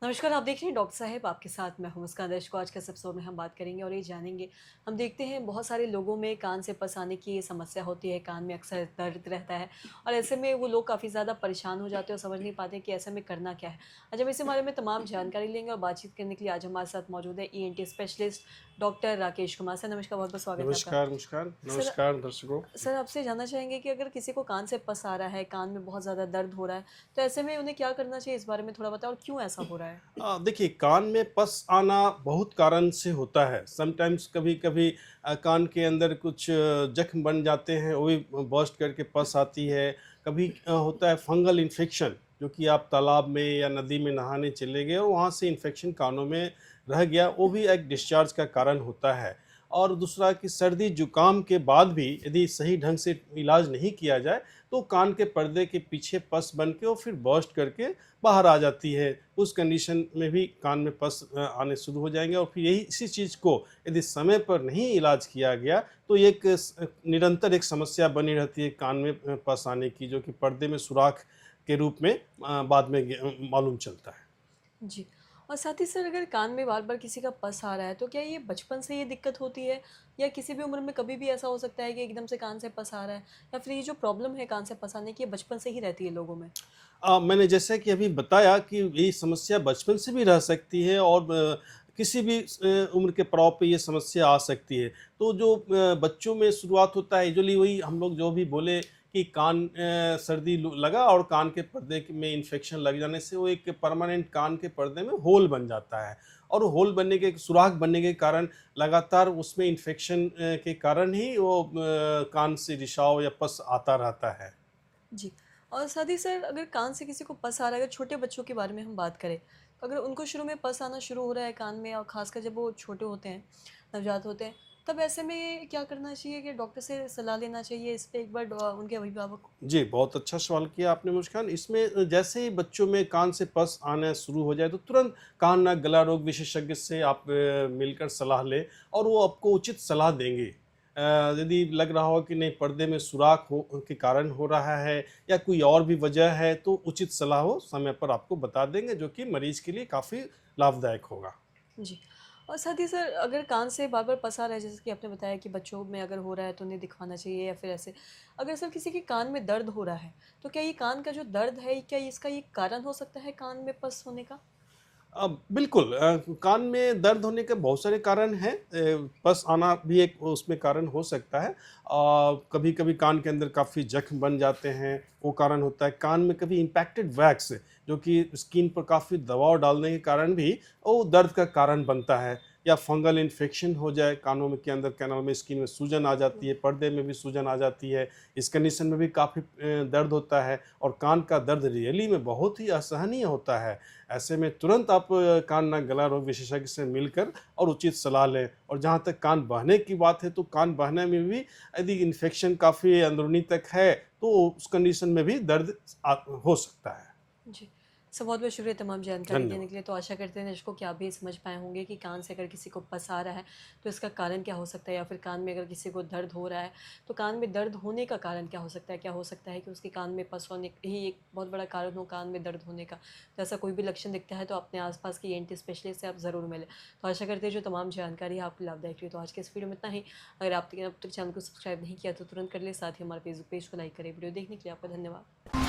नमस्कार, आप देख रहे हैं डॉक्टर साहब आपके साथ मैं हूं मुस्कान दर्शकों। आज के इस एपिसोड में हम बात करेंगे और ये जानेंगे। हम देखते हैं बहुत सारे लोगों में कान से पस आने की ये समस्या होती है, कान में अक्सर दर्द रहता है और ऐसे में वो लोग काफ़ी ज़्यादा परेशान हो जाते हैं और समझ नहीं पाते कि ऐसे में करना क्या है। आज हम इसी बारे में तमाम जानकारी लेंगे और बातचीत करने के लिए आज हमारे साथ मौजूद है ENT specialist doctor Rakesh Kumar. Sir नमस्कार, बहुत बहुत स्वागत है आपका। नमस्कार, नमस्कार, सर नमस्कार दर्शकों। सर आपसे जानना चाहेंगे कि अगर किसी को कान से पस आ रहा है, कान में बहुत ज़्यादा दर्द हो रहा है, तो ऐसे में उन्हें क्या करना चाहिए, इस बारे में थोड़ा बताएं और क्यों ऐसा हो रहा है? देखिए कान में पस आना बहुत कारण से होता है। समटाइम्स कभी-कभी कान के अंदर कुछ जख्म बन जाते हैं, वो भी बर्स्ट करके पस आती है। कभी होता है फंगल इन्फेक्शन, जो कि आप तालाब में या नदी में नहाने चले गए और वहाँ से इन्फेक्शन कानों में रह गया, वो भी एक डिस्चार्ज का कारण होता है। और दूसरा कि सर्दी जुकाम के बाद भी यदि सही ढंग से इलाज नहीं किया जाए, तो कान के पर्दे के पीछे पस बन के और फिर बर्स्ट करके बाहर आ जाती है। उस कंडीशन में भी कान में पस आने शुरू हो जाएँगे और फिर यही इसी चीज़ को यदि समय पर नहीं इलाज किया गया, तो ये एक निरंतर एक समस्या बनी रहती है कान में पस आने की, जो कि पर्दे में सुराख के रूप में बाद में मालूम चलता है। जी। और साथ ही सर अगर कान में बार-बार किसी का पस आ रहा है, तो क्या ये बचपन से ये दिक्कत होती है या किसी भी उम्र में कभी भी ऐसा हो सकता है कि एकदम से कान से पस आ रहा है? या फिर ये जो प्रॉब्लम है कान से पस आने की, ये बचपन से ही रहती है लोगों में? मैंने जैसा कि अभी बताया कि ये समस्या बचपन से भी रह सकती है और किसी भी उम्र के पड़ाव पे ये समस्या आ सकती है। तो जो बच्चों में शुरुआत होता है यूजुअली वही हम लोग जो भी बोले कि सर्दी लगा और कान के पर्दे में इन्फेक्शन लग जाने से वो एक परमानेंट कान के पर्दे में होल बन जाता है। और होल बनने के सुराख बनने के कारण लगातार उसमें इन्फेक्शन के कारण ही वो कान से रिसाव या पस आता रहता है। जी। और साथ ही सर अगर कान से किसी को पस आ रहा है, अगर छोटे बच्चों के बारे में हम बात करें, तो अगर उनको शुरू में पस आना शुरू हो रहा है कान में और ख़ासकर जब वो छोटे होते हैं, नवजात होते हैं, तब ऐसे में क्या करना चाहिए कि डॉक्टर से सलाह लेना चाहिए इस पे एक बार उनके अभिभावक को? जी, बहुत अच्छा सवाल किया आपने मुस्कान। इसमें जैसे ही बच्चों में कान से पस आना शुरू हो जाए, तो तुरंत कान, नाक, गला रोग विशेषज्ञ से आप मिलकर सलाह लें और वो आपको उचित सलाह देंगे। यदि लग रहा हो कि नहीं पर्दे में सुराख हो के कारण हो रहा है या कोई और भी वजह है, तो उचित सलाह वो समय पर आपको बता देंगे, जो कि मरीज़ के लिए काफ़ी लाभदायक होगा। जी। और साथ ही सर अगर कान से बार-बार पस आ रहा है, जैसे कि आपने बताया कि बच्चों में अगर हो रहा है तो उन्हें दिखवाना चाहिए या फिर ऐसे। अगर सर किसी के कान में दर्द हो रहा है, तो क्या ये कान का जो दर्द है, क्या इसका ये कारण हो सकता है कान में पस होने का? बिल्कुल कान में दर्द होने के बहुत सारे कारण हैं। पस आना भी एक उसमें कारण हो सकता है। कभी-कभी कान के अंदर काफ़ी जख्म बन जाते हैं, वो कारण होता है। कान में कभी इम्पैक्टेड वैक्स जो कि स्किन पर काफ़ी दबाव डालने के कारण भी वो दर्द का कारण बनता है। या फंगल इन्फेक्शन हो जाए कानों में के अंदर कैनाल में, स्किन में सूजन आ जाती है, पर्दे में भी सूजन आ जाती है। इस कंडीशन में भी काफ़ी दर्द होता है और कान का दर्द रियली में बहुत ही असहनीय होता है। ऐसे में तुरंत आप कान नाक गला रोग विशेषज्ञ से मिलकर और उचित सलाह लें। और जहाँ तक कान बहने की बात है, तो कान बहने में भी यदि इन्फेक्शन काफ़ी अंदरूनी तक है, तो उस कंडीशन में भी दर्द हो सकता है। जी। सर बहुत-बहुत शुक्रिया तमाम जानकारी देने धन्यवाद। के लिए। तो आशा करते हैं दर्शकों कि आप भी समझ पाए होंगे कि कान से अगर किसी को पस आ रहा है, तो इसका कारण क्या हो सकता है या फिर कान में अगर किसी को दर्द हो रहा है, तो कान में दर्द होने का कारण क्या हो सकता है? क्या हो सकता है कि उसके कान में पस होने ही एक बहुत बड़ा कारण हो कान में दर्द होने का? तो ऐसा कोई भी लक्षण दिखता है तो अपने आस-पास के ईएनटी स्पेशलिस्ट से आप ज़रूर मिलें। तो आशा करते हैं जो तमाम जानकारी है आपको लाभदायक रही। तो आज के इस वीडियो में इतना ही। अगर आपने अब तक चैनल को सब्सक्राइब नहीं किया तो तुरंत कर लें, साथ ही हमारे फेसबुक पेज को लाइक करें। वीडियो देखने के लिए आपका धन्यवाद।